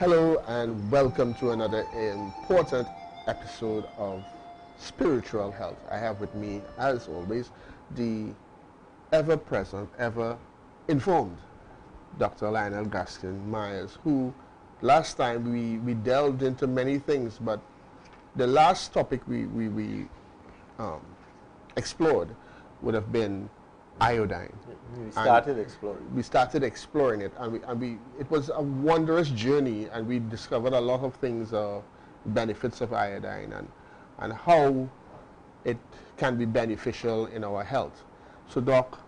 Hello and welcome to another important episode of Spiritual Health. I have with me, as always, the ever present, ever informed Dr. Lionel Gaskin Myers, who last time we delved into many things, but the last topic we um, explored would have been iodine. We started exploring it, and it was a wondrous journey, and we discovered a lot of things, benefits of iodine, and how it can be beneficial in our health. So, Doc,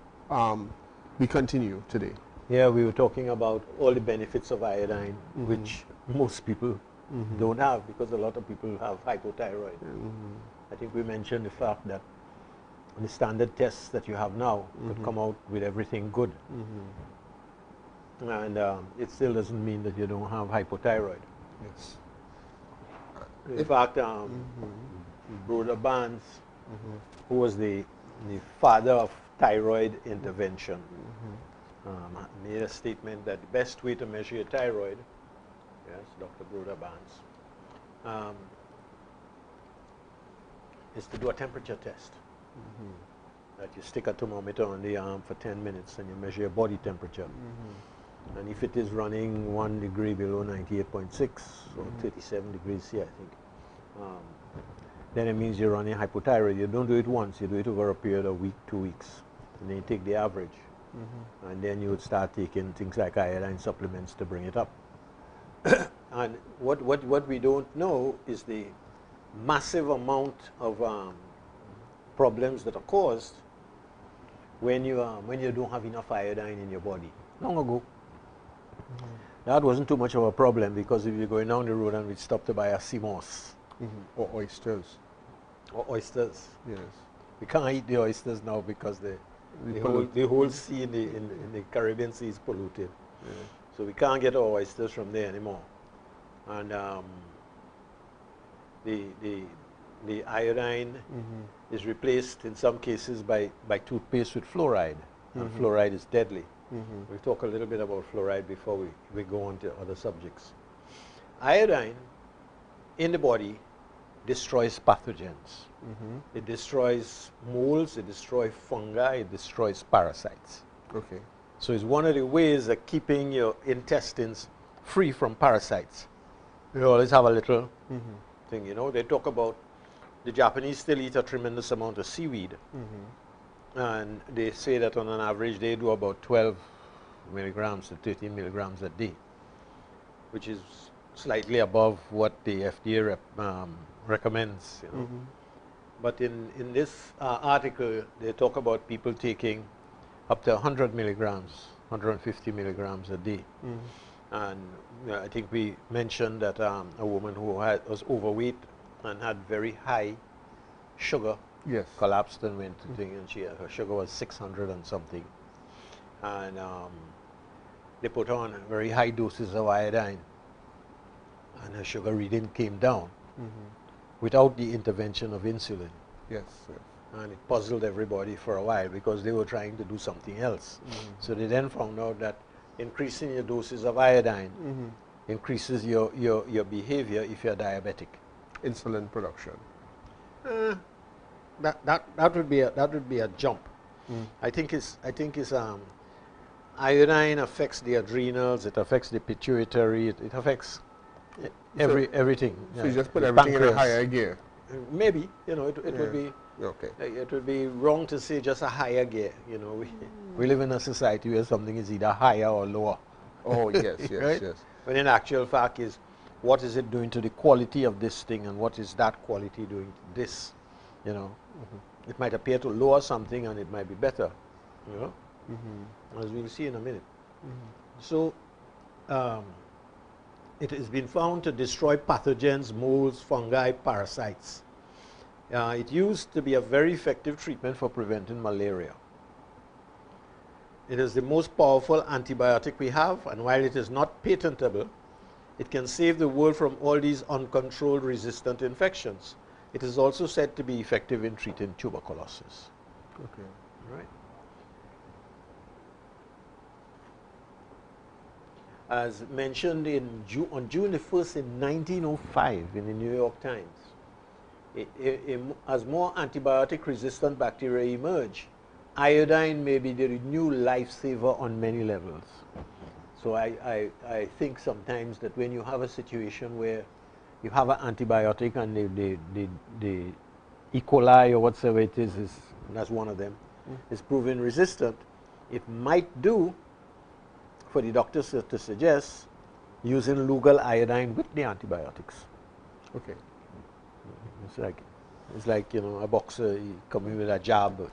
we continue today. Yeah, we were talking about all the benefits of iodine, which most people don't have, because a lot of people have hypothyroid. I think we mentioned the fact that the standard tests that you have now could come out with everything good. And it still doesn't mean that you don't have hypothyroid. Yes. In fact, Broder Barnes, who was the father of thyroid intervention, made a statement that the best way to measure your thyroid, yes, Dr. Broder Barnes, is to do a temperature test. That you stick a thermometer on the arm for 10 minutes and you measure your body temperature. And if it is running 1 degree below 98.6 or 37 degrees C, I think, then it means you're running hypothyroid. You don't do it once, you do it over a period of week, 2 weeks. And then you take the average. And then you would start taking things like iodine supplements to bring it up. And what we don't know is the massive amount of problems that are caused when you don't have enough iodine in your body. Long ago, that wasn't too much of a problem, because if you're going down the road and we stop to buy a sea moss Or oysters. or oysters, Yes. we can't eat the oysters now because the whole sea in the Caribbean Sea is polluted. So we can't get our oysters from there anymore. And the iodine is replaced in some cases by toothpaste with fluoride. And fluoride is deadly. We'll talk a little bit about fluoride before we go on to other subjects. Iodine in the body destroys pathogens. It destroys molds, it destroys fungi, it destroys parasites. Okay. So it's one of the ways of keeping your intestines free from parasites. You always have a little thing, you know. They talk about the Japanese still eat a tremendous amount of seaweed. And they say that on an average they do about 12 milligrams to 13 milligrams a day, which is slightly above what the FDA recommends. You know. But in this article, they talk about people taking up to 100 milligrams, 150 milligrams a day. And I think we mentioned that a woman who was overweight and had very high sugar, Yes. collapsed and went to thing, and her sugar was 600 and something. And they put on very high doses of iodine, and her sugar reading came down without the intervention of insulin. Yes. Yes. And it puzzled everybody for a while, because they were trying to do something else. So they then found out that increasing your doses of iodine increases your behavior if you're diabetic. Insulin production. That would be a jump. I think it's iodine affects the adrenals, it affects the pituitary, it affects everything. So you just put everything in a higher gear. Maybe, you know, it would be. Okay. It would be wrong to say just a higher gear. You know, we live in a society where something is either higher or lower. Oh yes, yes, Right? yes. But in actual fact is, what is it doing to the quality of this thing, and what is that quality doing to this? You know, it might appear to lower something and it might be better. You know, as we'll see in a minute. So, it has been found to destroy pathogens, molds, fungi, parasites. It used to be a very effective treatment for preventing malaria. It is the most powerful antibiotic we have, and while it is not patentable, it can save the world from all these uncontrolled resistant infections. It is also said to be effective in treating tuberculosis. Okay. Right. as mentioned on June the 1st in 1905 in the New York Times, as more antibiotic-resistant bacteria emerge, iodine may be the new lifesaver on many levels. So I think sometimes that when you have a situation where you have an antibiotic and the E. coli or whatsoever it is that's one of them, is proven resistant, it might do for the doctors to suggest using Lugol iodine with the antibiotics. Okay. It's like you know, a boxer coming with a jab,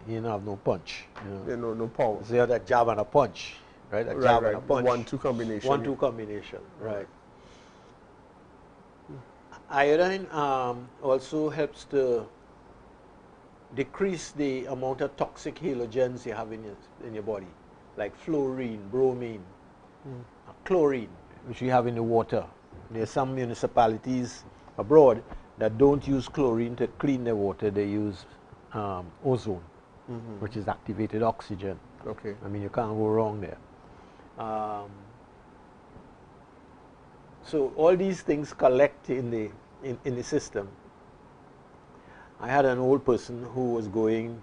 he don't have no punch. You know. No power. So you have that jab and a punch, right? A jab and a punch. 1-2 combination. 1-2 combination, right. Iodine also helps to decrease the amount of toxic halogens you have in your body, like fluorine, bromine, chlorine, which we have in the water. There are some municipalities abroad that don't use chlorine to clean their water. They use ozone, which is activated oxygen. Okay. I mean, you can't go wrong there. So all these things collect in the system. I had an old person who was doing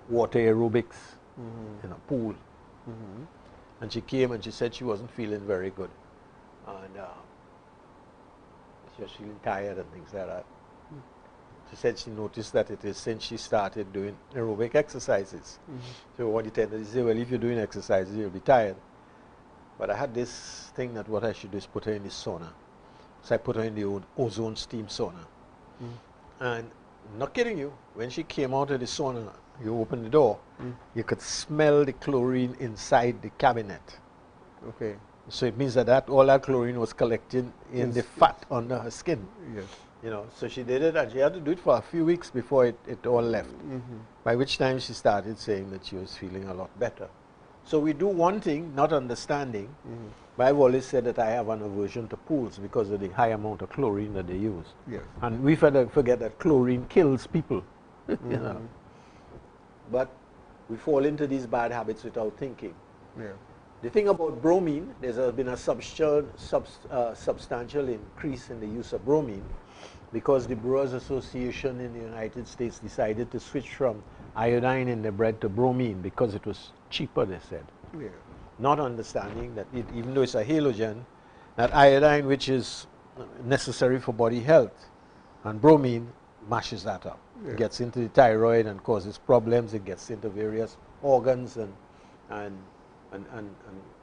water aerobics in a pool. And she came and she said she wasn't feeling very good. And she was feeling tired and things like that. She said she noticed that it is since she started doing aerobic exercises. So what you tend to say, well, if you're doing exercises, you'll be tired. But I had this thing that what I should do is put her in the sauna. So I put her in the ozone steam sauna. And I'm not kidding you, when she came out of the sauna, you open the door, you could smell the chlorine inside the cabinet. Okay. So it means that all that chlorine was collecting in the fat under her skin. Yes. You know, so she did it, and she had to do it for a few weeks before it all left. By which time she started saying that she was feeling a lot better. So we do one thing, not understanding. But I've always said that I have an aversion to pools because of the high amount of chlorine that they use. Yes. And we forget that chlorine kills people. You know. But we fall into these bad habits without thinking. Yeah. The thing about bromine, there's been a substantial increase in the use of bromine because the Brewers Association in the United States decided to switch from iodine in the bread to bromine because it was cheaper, they said. Yeah. Not understanding that even though it's a halogen, that iodine, which is necessary for body health, and bromine mashes that up. Yeah. It gets into the thyroid and causes problems. It gets into various organs and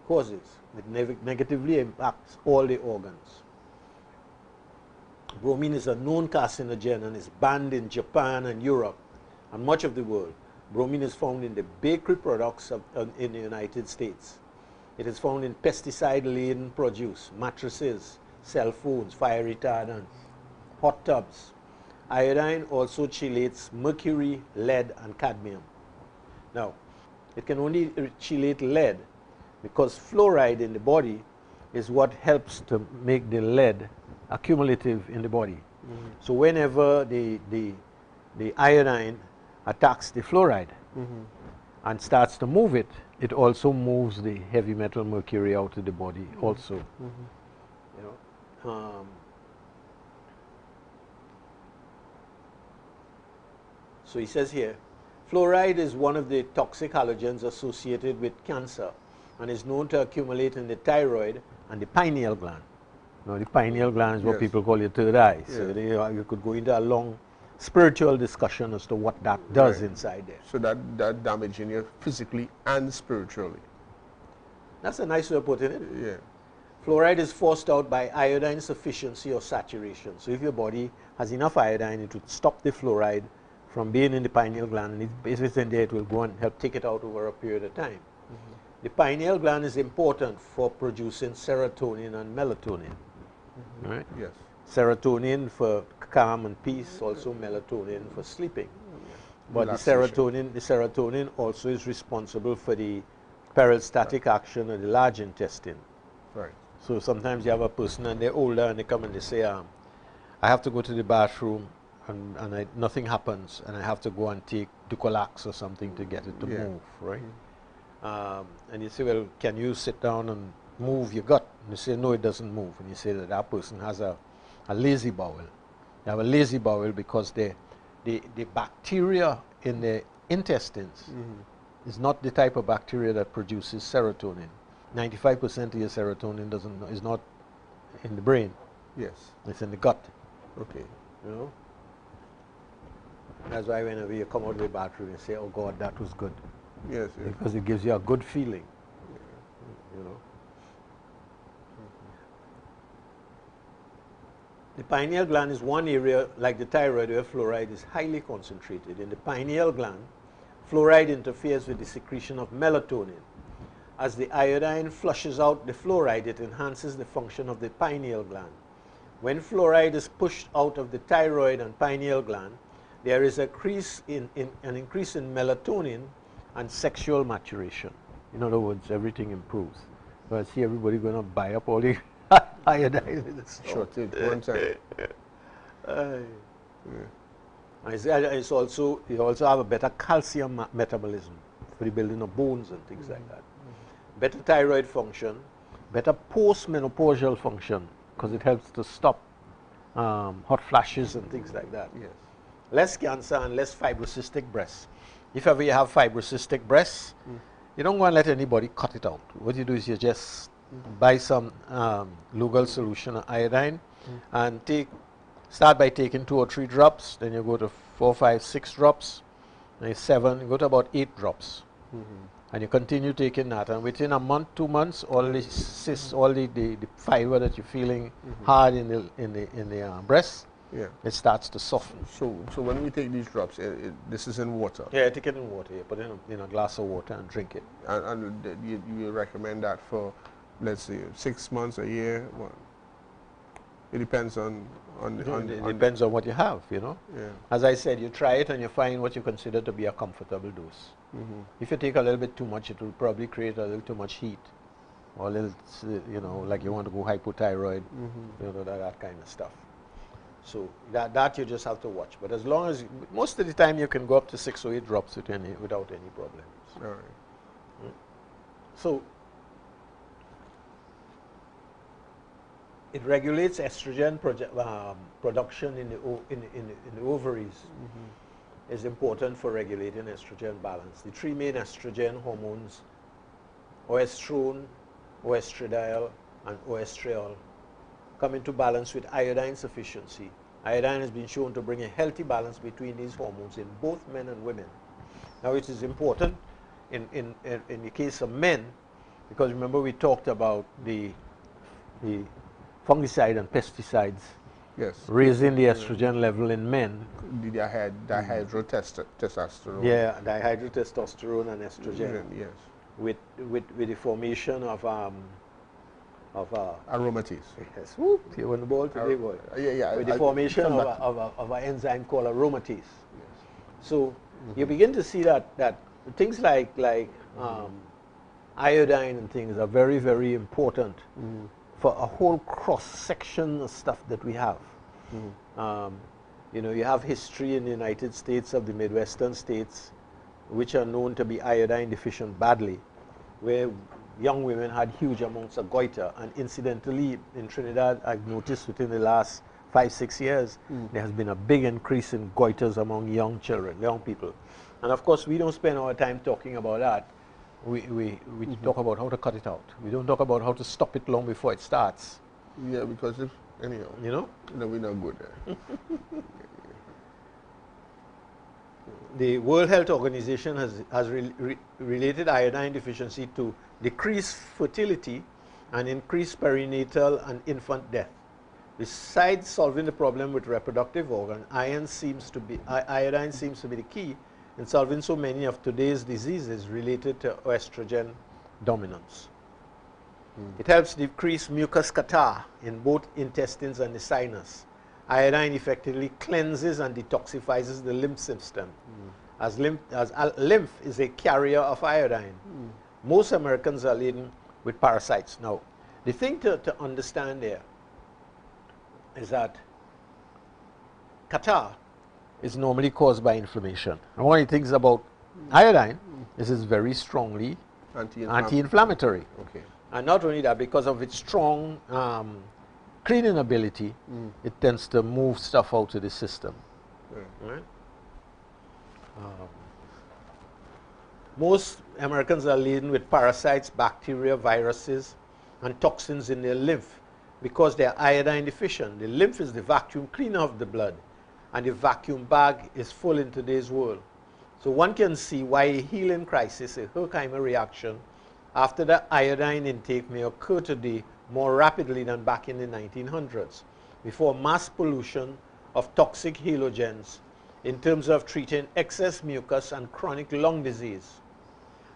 causes. It negatively impacts all the organs. Bromine is a known carcinogen and is banned in Japan and Europe and much of the world. Bromine is found in the bakery products in the United States. It is found in pesticide-laden produce, mattresses, cell phones, fire retardants, hot tubs. Iodine also chelates mercury, lead, and cadmium. Now, it can only chelate lead because fluoride in the body is what helps to make the lead accumulative in the body. So whenever the iodine attacks the fluoride and starts to move it, it also moves the heavy metal mercury out of the body also. You know, so he says here, fluoride is one of the toxic halogens associated with cancer and is known to accumulate in the thyroid and the pineal gland. Now, the pineal gland is what people call your third eye. So you could go into a long spiritual discussion as to what that does inside there. So that damaging you physically and spiritually. That's a nice way of putting it. Yeah. Fluoride is forced out by iodine sufficiency or saturation. So if your body has enough iodine, it would stop the fluoride from being in the pineal gland, and if it's in there, it will go and help take it out over a period of time. The pineal gland is important for producing serotonin and melatonin. Right? Yes. Serotonin for calm and peace, also melatonin for sleeping. But the serotonin also is responsible for the peristaltic action of the large intestine. Right. So sometimes you have a person and they're older and they come and they say, I have to go to the bathroom and nothing happens and I have to go and take Ducolax or something to get it to move, right? And you say, well, can you sit down and move your gut? And you say, no, it doesn't move. And you say that that person has a lazy bowel. They have a lazy bowel because the bacteria in the intestines is not the type of bacteria that produces serotonin. 95% of your serotonin is not in the brain. Yes. It's in the gut. Okay. You know? That's why whenever you come out of the bathroom, you say, oh God, that was good. Yes, yes. Because it gives you a good feeling. You know? The pineal gland is one area, like the thyroid, where fluoride is highly concentrated. In the pineal gland, fluoride interferes with the secretion of melatonin. As the iodine flushes out the fluoride, it enhances the function of the pineal gland. When fluoride is pushed out of the thyroid and pineal gland, there is an increase in melatonin and sexual maturation. In other words, everything improves. So I see everybody going to buy up all the iodine in the store. Sure, take one time. It's also, you also have a better calcium metabolism for the building of bones and things like that. Better thyroid function, better postmenopausal function, because it helps to stop hot flashes and things like that. Yes. Less cancer and less fibrocystic breasts. If ever you have fibrocystic breasts, you don't go and let anybody cut it out. What you do is you just buy some Lugol solution of iodine and start by taking 2 or 3 drops, then you go to 4, 5, 6 drops, then 7, you go to about 8 drops. And you continue taking that, and within a month, 2 months, all the cysts, all the fiber that you're feeling hard in the breast, it starts to soften. So when we take these drops, this is in water? Yeah, take it in water. You put it in a glass of water and drink it. And you recommend that for, let's say, 6 months, a year? What? It depends on depends on what you have, you know. Yeah. As I said, you try it and you find what you consider to be a comfortable dose. If you take a little bit too much, it will probably create a little too much heat, or a little, you know, like you want to go hypothyroid, you know, that kind of stuff. So that you just have to watch. But as long as, most of the time you can go up to 6 or 8 drops without any problems. All right. So it regulates estrogen production in the ovaries. Is important for regulating estrogen balance. The 3 main estrogen hormones, oestrone, oestradiol, and oestriol, come into balance with iodine sufficiency. Iodine has been shown to bring a healthy balance between these hormones in both men and women. Now it is important in the case of men, because remember we talked about the fungicide and pesticides, yes, raising the estrogen level in men. The dihydrotestosterone. Yeah, dihydrotestosterone and estrogen. Yes. With the formation of aromatase. Yes, whoop, you on the ball today, boy. Yeah. With the formation of an enzyme called aromatase. Yes. So you begin to see that things like iodine and things are very, very important for a whole cross section of stuff that we have. You know, you have history in the United States of the Midwestern states, which are known to be iodine deficient badly, where young women had huge amounts of goiter. And incidentally, in Trinidad, I've noticed within the last 5-6 years, there has been a big increase in goiters among young children, young people. And of course, we don't spend our time talking about that. We talk about how to cut it out. We don't talk about how to stop it long before it starts. Yeah, because if, anyhow, you know? No, we're not good there. The World Health Organization has related iodine deficiency to decreased fertility and increased perinatal and infant death. Besides solving the problem with reproductive organ, iodine seems to be the key in solving so many of today's diseases related to estrogen dominance. It helps decrease mucus catarrh in both intestines and the sinus. Iodine effectively cleanses and detoxifies the lymph system, as lymph is a carrier of iodine. Most Americans are laden with parasites. Now, the thing to understand there is that catarrh is normally caused by inflammation. And one of the things about iodine is it's very strongly anti-inflammatory. Okay. And not only that, because of its strong cleaning ability, it tends to move stuff out of the system. Right? Most Americans are laden with parasites, bacteria, viruses, and toxins in their lymph because they are iodine deficient. The lymph is the vacuum cleaner of the blood, and the vacuum bag is full in today's world. So one can see why a healing crisis, a Herkimer reaction, after the iodine intake may occur today more rapidly than back in the 1900s, before mass pollution of toxic halogens in terms of treating excess mucus and chronic lung disease.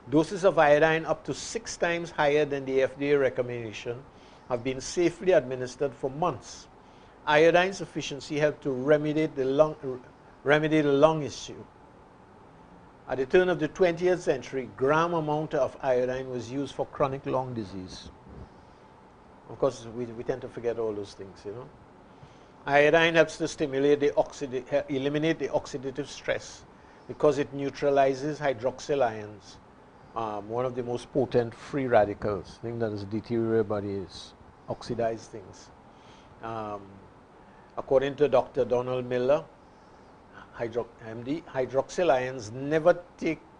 Doses of iodine up to 6 times higher than the FDA recommendation have been safely administered for months. Iodine sufficiency helped to remedy the lung issue. At the turn of the 20th century, gram amount of iodine was used for chronic lung disease. Of course, we tend to forget all those things, you know. Iodine helps to stimulate eliminate the oxidative stress because it neutralizes hydroxyl ions, one of the most potent free radicals, thing that is deteriorate bodies, oxidize things. According to Dr. Donald Miller, MD, hydroxyl ions never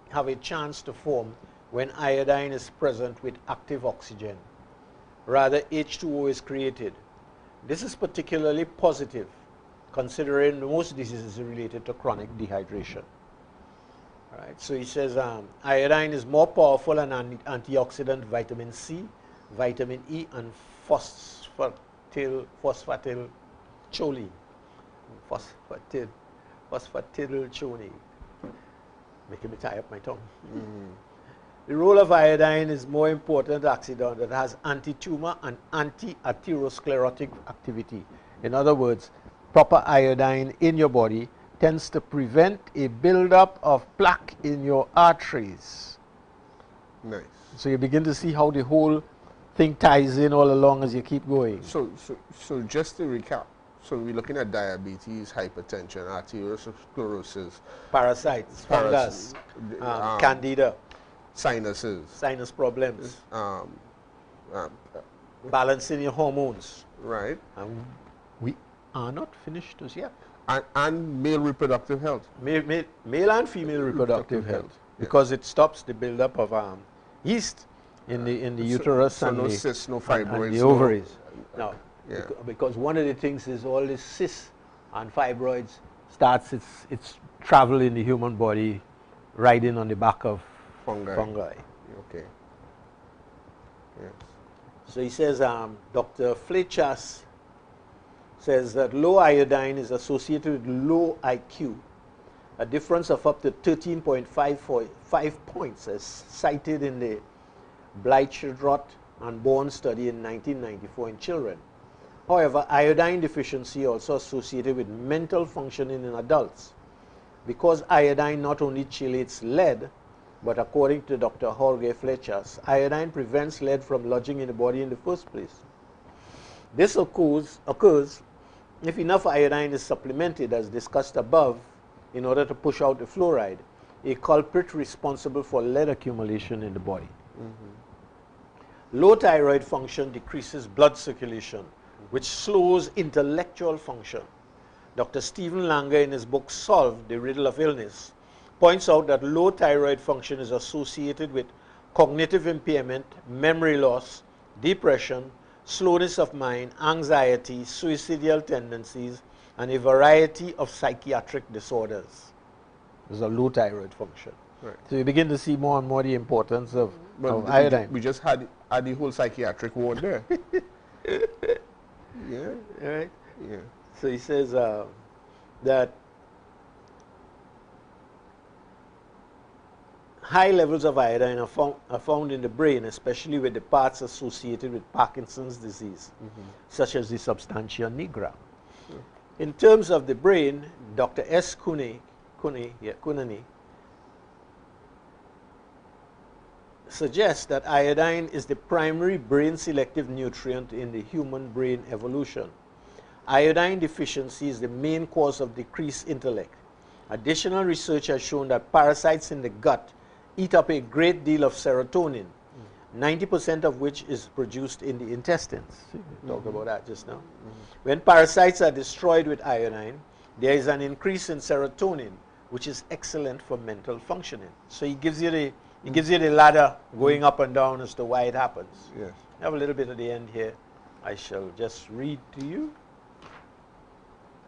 have a chance to form when iodine is present with active oxygen. Rather, H2O is created. This is particularly positive, considering most diseases are related to chronic dehydration. All right, so he says iodine is more powerful than antioxidant vitamin C, vitamin E, and phosphatidylcholine. Phosphatidylcholine. Making me tie up my tongue. The role of iodine is more important antioxidant that has anti-tumor and anti-atherosclerotic activity. In other words, proper iodine in your body tends to prevent a buildup of plaque in your arteries. Nice. So you begin to see how the whole thing ties in all along as you keep going. So just to recap, so we're looking at diabetes, hypertension, arteriosclerosis, parasites, fungus, candida, sinuses, sinus problems, balancing your hormones. Right. And we are not finished as yet. And male reproductive health. Male and female reproductive health. Yeah. Because it stops the buildup of yeast in the uterus so and, no the, cysts, no fibroids, and the ovaries. No. Now, Yeah. because one of the things is all this cysts and fibroids starts its travel in the human body riding on the back of fungi. Okay. Yes. So he says, Dr. Flechas says that low iodine is associated with low IQ, a difference of up to 13.5 points as cited in the Bleicherdrath and Bourne study in 1994 in children. However, iodine deficiency also associated with mental functioning in adults. Because iodine not only chelates lead, but according to Dr. Jorge Flechas, iodine prevents lead from lodging in the body in the first place. This occurs if enough iodine is supplemented, as discussed above, in order to push out the fluoride, a culprit responsible for lead accumulation in the body. Low thyroid function decreases blood circulation, which slows intellectual function. Dr. Stephen Langer, in his book Solve, The Riddle of Illness, points out that low thyroid function is associated with cognitive impairment, memory loss, depression, slowness of mind, anxiety, suicidal tendencies, and a variety of psychiatric disorders. There's a low thyroid function. Right. So you begin to see more and more the importance of iodine. We just had the whole psychiatric ward there. Yeah. All right. Yeah. So he says that high levels of iodine are found in the brain, especially with the parts associated with Parkinson's disease, such as the substantia nigra. In terms of the brain, Dr. S. Kunani suggests that iodine is the primary brain-selective nutrient in the human brain evolution. Iodine deficiency is the main cause of decreased intellect. Additional research has shown that parasites in the gut eat up a great deal of serotonin, 90% of which is produced in the intestines. We talked about that just now. When parasites are destroyed with iodine, there is an increase in serotonin, which is excellent for mental functioning. So he gives you the ladder going up and down as to why it happens. Yes. I have a little bit at the end here. I shall just read to you.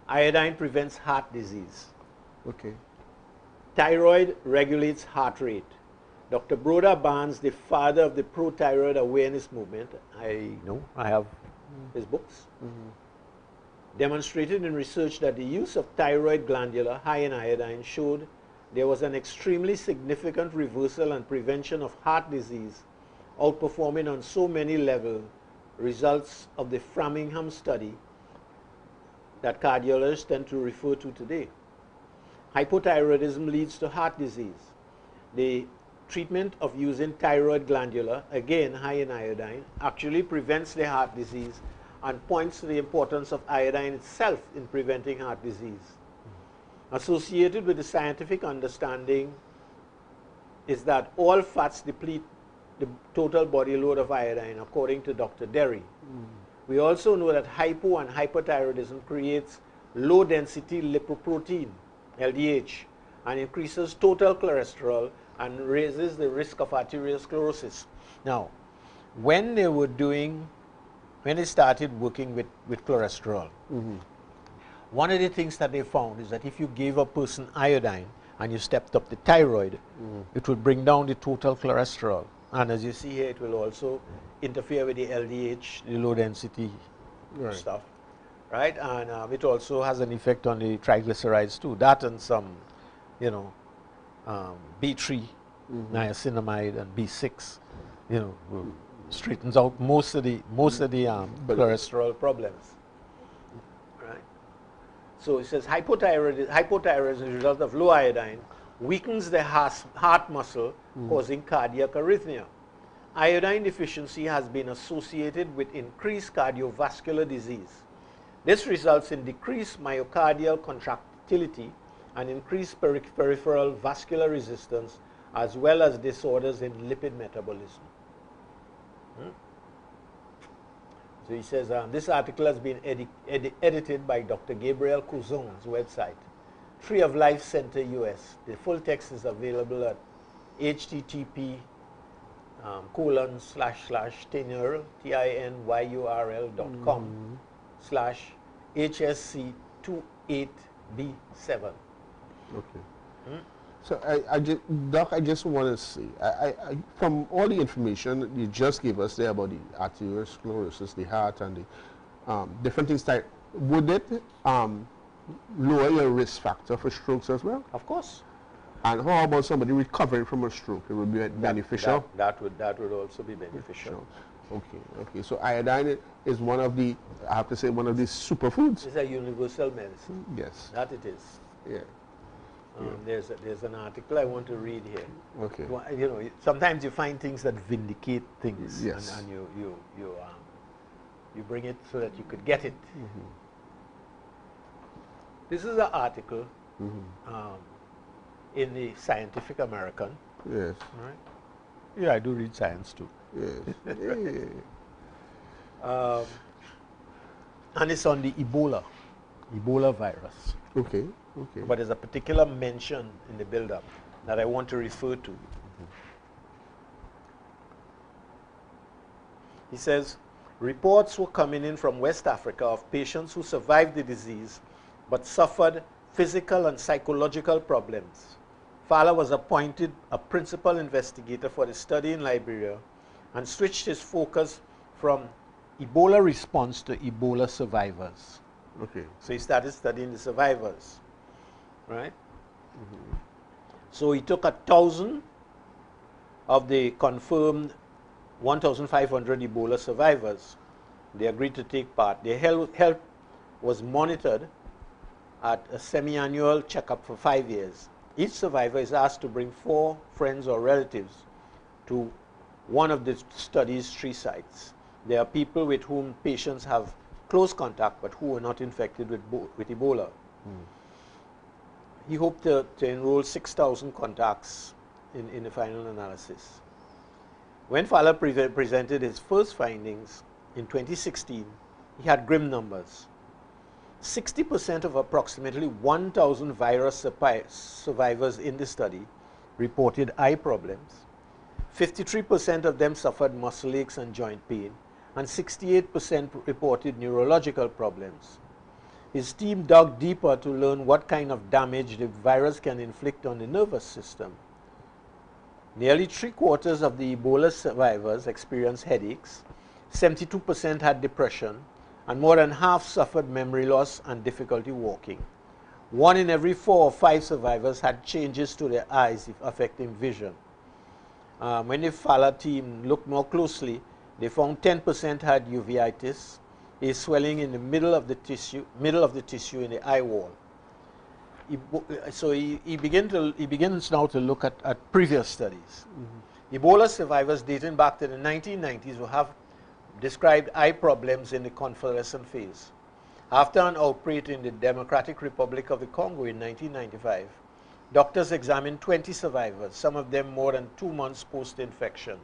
Iodine prevents heart disease. Okay. Thyroid regulates heart rate. Dr. Broda Barnes, the father of the pro-thyroid awareness movement, I have his books, demonstrated in research that the use of thyroid glandular high in iodine showed there was an extremely significant reversal and prevention of heart disease, outperforming on so many levels results of the Framingham study that cardiologists tend to refer to today. Hypothyroidism leads to heart disease. The treatment of using thyroid glandular, again high in iodine, actually prevents the heart disease and points to the importance of iodine itself in preventing heart disease. Associated with the scientific understanding is that all fats deplete the total body load of iodine, according to Dr. Derry. We also know that hypo and hyperthyroidism creates low-density lipoprotein, LDH, and increases total cholesterol and raises the risk of arteriosclerosis. Now, when they started working with cholesterol, one of the things that they found is that if you gave a person iodine and you stepped up the thyroid, it would bring down the total cholesterol. And as you see here, it will also interfere with the LDH, the low density stuff, right? And it also has an effect on the triglycerides too. That and some, B3, niacinamide, and B6, straightens out most of the cholesterol problems, right? So it says hypothyroidism as a result of low iodine weakens the heart muscle, causing cardiac arrhythmia. Iodine deficiency has been associated with increased cardiovascular disease. This results in decreased myocardial contractility and increased peripheral vascular resistance, as well as disorders in lipid metabolism. So he says, this article has been edited by Dr. Gabriel Couzon's website, Tree of Life Center US. The full text is available at http://tinurl, tinYURL.com/HSC28B7. Okay. So Doc, I just want to see, from all the information you just gave us there about the arteriosclerosis, the heart, and the different things, would it lower your risk factor for strokes as well? Of course. And how about somebody recovering from a stroke? It would be beneficial? That would also be beneficial. Okay. So iodine is one of the, I have to say, one of these superfoods. It's a universal medicine. Yes. That it is. Yeah. There's an article I want to read here. Okay. Sometimes you find things that vindicate things, yes, and you bring it so that you could get it. This is an article in the Scientific American. Yes. Right? Yeah, I do read science too. Yes. And it's on the Ebola virus. Okay. But there's a particular mention in the build-up that I want to refer to. He says, reports were coming in from West Africa of patients who survived the disease but suffered physical and psychological problems. Fala was appointed a principal investigator for the study in Liberia and switched his focus from Ebola response to Ebola survivors. Okay. So he started studying the survivors, right? So he took 1,000 of the confirmed 1,500 Ebola survivors. They agreed to take part. Their health was monitored at a semi-annual checkup for 5 years. Each survivor is asked to bring 4 friends or relatives to one of the study's 3 sites. There are people with whom patients have close contact but who were not infected with Ebola. He hoped to enroll 6,000 contacts in the final analysis. When Fowler presented his first findings in 2016, he had grim numbers. 60% of approximately 1,000 virus survivors in the study reported eye problems. 53% of them suffered muscle aches and joint pain, and 68% reported neurological problems. His team dug deeper to learn what kind of damage the virus can inflict on the nervous system. Nearly 3/4 of the Ebola survivors experienced headaches, 72% had depression, and more than half suffered memory loss and difficulty walking. 1 in every 4 or 5 survivors had changes to their eyes affecting vision. When the Fowler team looked more closely, they found 10% had uveitis, a swelling in the middle of the tissue in the eye wall. So he begins now to look at previous studies. Ebola survivors dating back to the 1990s will have described eye problems in the convalescent phase. After an outbreak in the Democratic Republic of the Congo in 1995, doctors examined 20 survivors, some of them more than 2 months post-infection.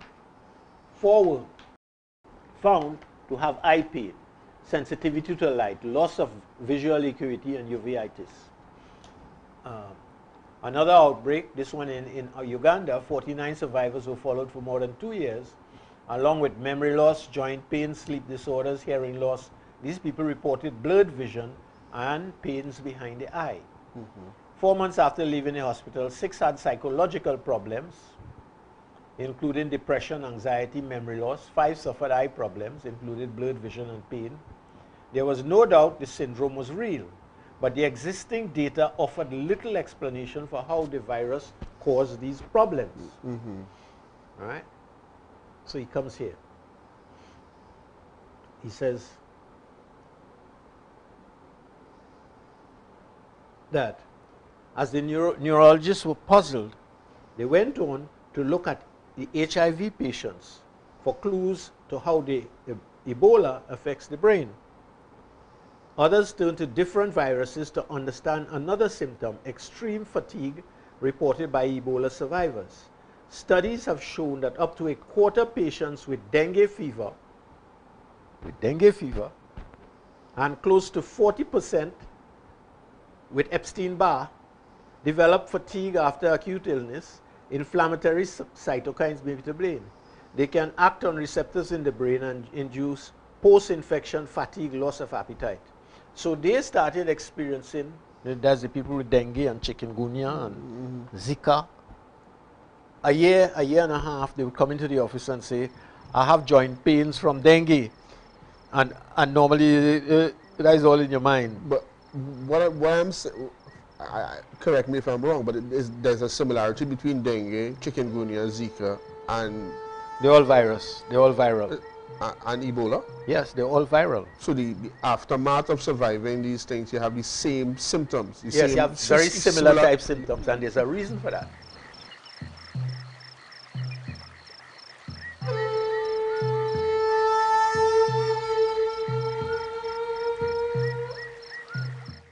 4 were found to have eye pain, sensitivity to light, loss of visual acuity, and uveitis. Another outbreak, this one in Uganda, 49 survivors were followed for more than 2 years, along with memory loss, joint pain, sleep disorders, hearing loss. These people reported blurred vision and pains behind the eye. 4 months after leaving the hospital, 6 had psychological problems, including depression, anxiety, memory loss. 5 suffered eye problems, including blurred vision and pain. There was no doubt the syndrome was real, but the existing data offered little explanation for how the virus caused these problems. All right? So he comes here. He says that as the neurologists were puzzled, they went on to look at the HIV patients for clues to how the Ebola affects the brain. Others turned to different viruses to understand another symptom, extreme fatigue, reported by Ebola survivors. Studies have shown that up to 1/4 patients with dengue fever, and close to 40% with Epstein-Barr develop fatigue after acute illness. Inflammatory cytokines may be to blame. They can act on receptors in the brain and induce post-infection fatigue, loss of appetite. So they started experiencing, that's the people with dengue and chikungunya and Zika. A year and a half, they would come into the office and say, I have joint pains from dengue. And normally, that is all in your mind. But what I'm saying, correct me if I'm wrong, but there's a similarity between dengue, chikungunya, Zika, and... They're all virus. They're all viral. And Ebola? Yes, they're all viral. So the aftermath of surviving these things, you have the same symptoms. Yes, you have very similar type symptoms, and there's a reason for that.